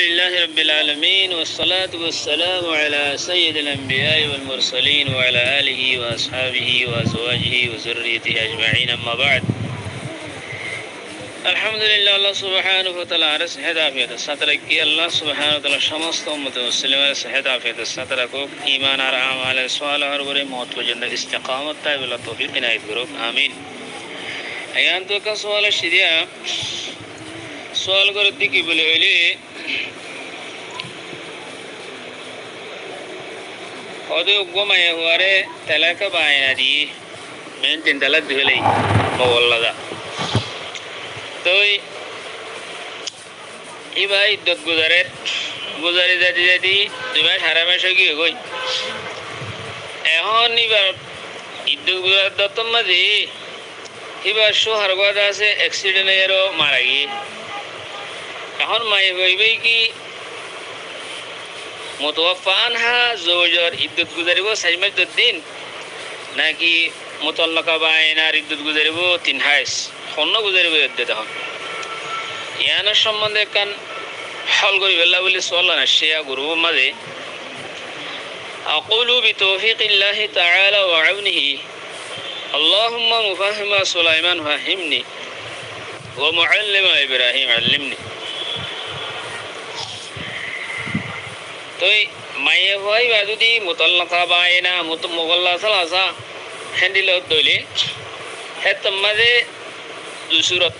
لله رب العالمين والصلاة والسلام على سيد الأنبياء والمرسلين وعلى آله وأصحابه وأزواجه وذريته أجمعين أما بعد الحمد لله الله سبحانه وتعالى صحة عافية الساترك الله سبحانه وتعالى সমস্ত উম্মত মুসলিমের صحة عافية الساترك ঈমান আর আমাল সালাহ আর বরে মওত পর্যন্ত ইস্তিকামত তাইবুল্লাহ তৌফিক ইনায়াত করুক আমিন আয়ান তো কা সওয়াল শিরিয়া সওয়াল করতে কি বলে হইলে ওদের গোমায় হওয়ারে তেলাকা বায়না দি মেন তিন তালাক দিলেই মওয়াল্লাদা তো এই ভাই ইদ্যত গুজারে যাতে যাতে দুই মাস আড়াই মাস হয়ে গিয়ে গই এখন এবার ইদ্যত গুজারের দত্তর মাঝে এবার সোহার কথা আছে অ্যাক্সিডেন্টে এরও মারা গিয়ে এখন মায়ে হইবে কি মুতাওয়াফা আনহা জওজর ইদ্যত গুজারিব 4 মাস 10 দিন নাকি মুতাল্লাকা বায়নার ইদ্যত গুজারিব 3 হাইস কোন গুজারিব ইদ্যত এখন ইয়ানার সম্বন্ধে কান হল করি বেলা বলে সোয়াল না শেয়া গুরু মাঝে আকুলু বিতৌফিকিল্লাহি তাআলা ওয়া আউনিহি আল্লাহুম্মা মুফাহিমা সুলাইমান ফাহিমনি ওয়া মুআল্লিমা ইব্রাহিম আল্লিমনি তো মায়ে হয় বা যদি মুতাল্লাকা বায়না মুগল্লা সালাসা হ্যান্ডিল দইলে হে তোমাদে দুসুরত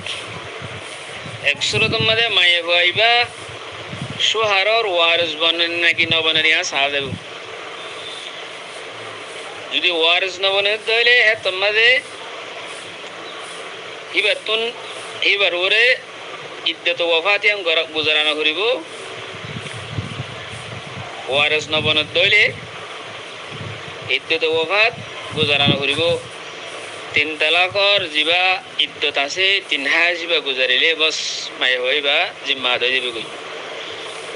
এক সুরত মধ্যে মায়ে হইবা সুহারর ওয়ারিস বনেন নাকি ন বনের ইয়া সাদেব যদি ওয়ারিস ন বনে দইলে হে তোমাদে হিবাতুন হিবার ওরে ইদ্দত ওয়াফাত ইয়াম গুজারানা করিব ওয়ারিস ন বনে দইলে ইদ্দত ওয়াফাত গুজারানা করিব 3 তালাকর জিবা ইদ্দত আছে 3 হাজ জিবা গুজারিলে বস মায়ে হইবা জিম্মা দই দিবে কই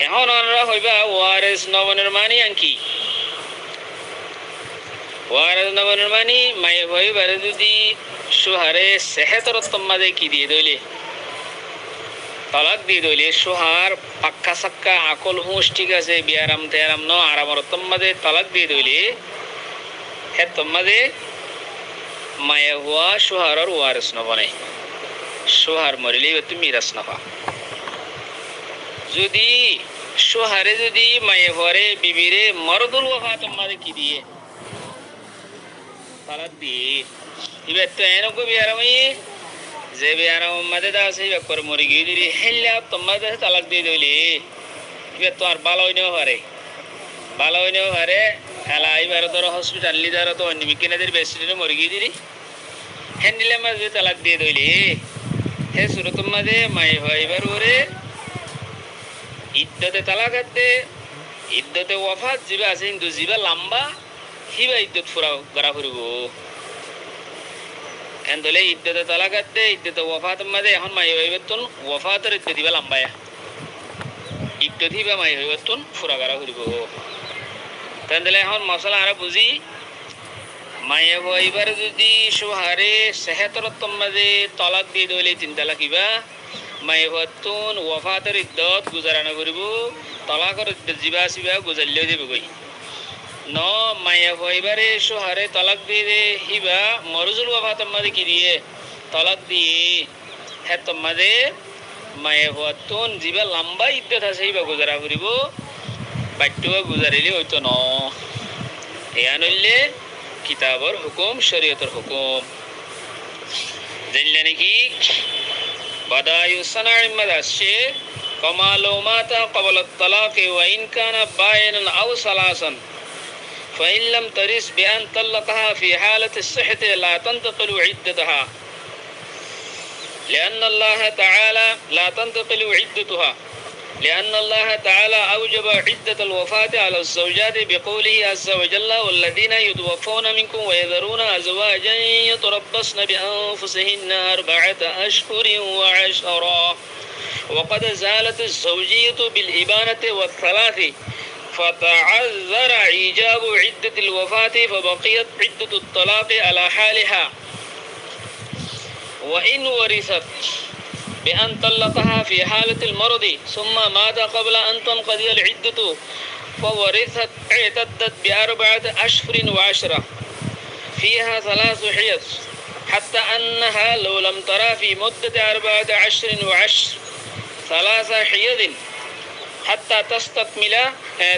এখন অনরা হইবা ওয়ারিস নবনের মানি আঙ্কি ওয়ারিস নবনের মানি মায়ে হইবা যদি সুহারে সেহতর তম্মাদে কি দিয়ে দইলে তালাক দিয়ে দইলে সুহার পাক্কা সাক্কা আকল হুঁশ ঠিক আছে বিয়ারাম তেরাম ন আরামর তম্মাদে তালাক দিয়ে দইলে হে তম্মাদে মায়ে হওয়া সুহারর ওয়ারিস নবনে সুহার মরিলে তুমি মিরাস নবা যদি সুহারে যদি মায়ে হরে বিবিরে মরদুল ওয়াফাত মারে কি দিয়ে তালাক দিয়ে এবার তো এনকো বিয়ারামই যে বিয়ারাম মাদে দা আছে কর মরি গিয়ে দিলি হেল্লা তোমাদের তালাক দিয়ে দইলে এবার তো আর ভালো হইনেও হারে হেলা এবার ধরো হসপিটাল লিদার তো অন্য বিজ্ঞানীদের বেসিডে মরে গিয়ে দিলি হ্যান্ডিলে মাঝে তালাক দিয়ে দইলে হে সুরত মাঝে মায়ে হয় এবার ওরে ইদ্দতে তালাক হাতে ইদ্দতে ওয়াফাত জিবা আছে কিন্তু জিবা লম্বা হিবা ইদ্দত ফুরা করা ফুরব এন দলে ইদ্দতে তালাক হাতে ইদ্দতে ওয়াফাত মাঝে এখন মায়ে হইবে তুন ওয়াফাতের ইদ্দত দিবা লম্বায়া ইদ্দত হিবা মায়ে হইবে তুন ফুরা করা ফুরব তাহলে এখন মশলা আরা বুঝি মায়ে হইবার যদি সুহারে সেহতরত্তম মাঝে তলাক দিয়ে দইলে 3 তালাক কিবা মায়ে হতুন ওয়াফাতের ইদ্দত গুজারানা করিব তলাকর ইদ্দত জিবা সিবা গুজারলেও দেবে কই ন মায়ে হইবারে সুহারে তলাক দিয়ে দে হিবা মরজুল ওয়াফাতের মাঝে কি দিয়ে তলাক দিয়ে হে তোমাদে মায়ে হতুন জিবা লম্বা ইদ্দত আছে হিবা গুজারা করিব বাট্টুয়া গুজারিলে হইতো ন এয়া নইলে কিতাবর হুকুম শরীয়তের হুকুম জানলে নাকি বাদায়ু সানার মাদাসে কামালু মাতা ক্বাবলা তালাক ওয়া ইন কানা বাইনান আও সালাসান فإن لم ترث بأن طلقها في حالة الصحة لا تنتقل عدتها لأن الله تعالى لا تنتقل عدتها لأن الله تعالى أوجب عدة الوفاة على الزوجات بقوله عز وجل والذين يتوفون منكم ويذرون أزواجا يتربصن بأنفسهن 4 أشهر وعشرا وقد زالت الزوجية بالإبانة والثلاث فتعذر إيجاب عدة الوفاة فبقيت عدة الطلاق على حالها وإن ورثت بأن طلقها في حالة المرض ثم مات قبل أن تنقضي العدة فورثت اعتدت ب4 أشهر و10 فيها 3 حيض حتى أنها لو لم ترى في مدة 4 أشهر و10 3 حيض حتى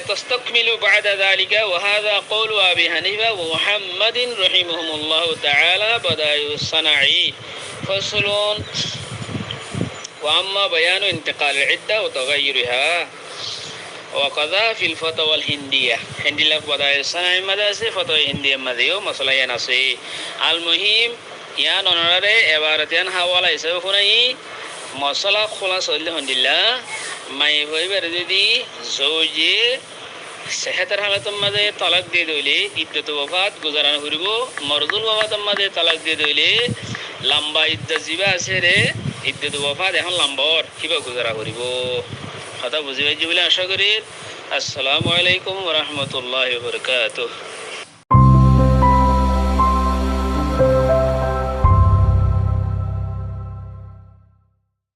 تستكمل بعد ذلك وهذا قول أبي حنيفة ومحمد رحمهم الله تعالى بدائع الصناعي فصل وأما بيان انتقال العدة وتغيرها وقضى في الفتوى الهندية هندي لك بدائع الصناعي مدرسة فتوى هندية مديو مسألة ينسي المهم يان أنرى عبارتين حوالي سيكوني مسألة خلاص الحمد لله ما يفعل بردي زوجي সেহেতার হালাতের মাঝে তালাক দিয়ে দইলে ইদ্দত ওফাত গুজারানো করিব মরদুল ওফাতের মাঝে তালাক দিয়ে দইলে লম্বা ইদ্দত জিবা আছে রে ইদ্দত ওফাত এখন লম্বর কিবা গুজারা করিব কথা বুঝি পাইছি বলে আশা করি আসসালামু আলাইকুম ওয়া রাহমাতুল্লাহি ওয়া বারাকাতুহু।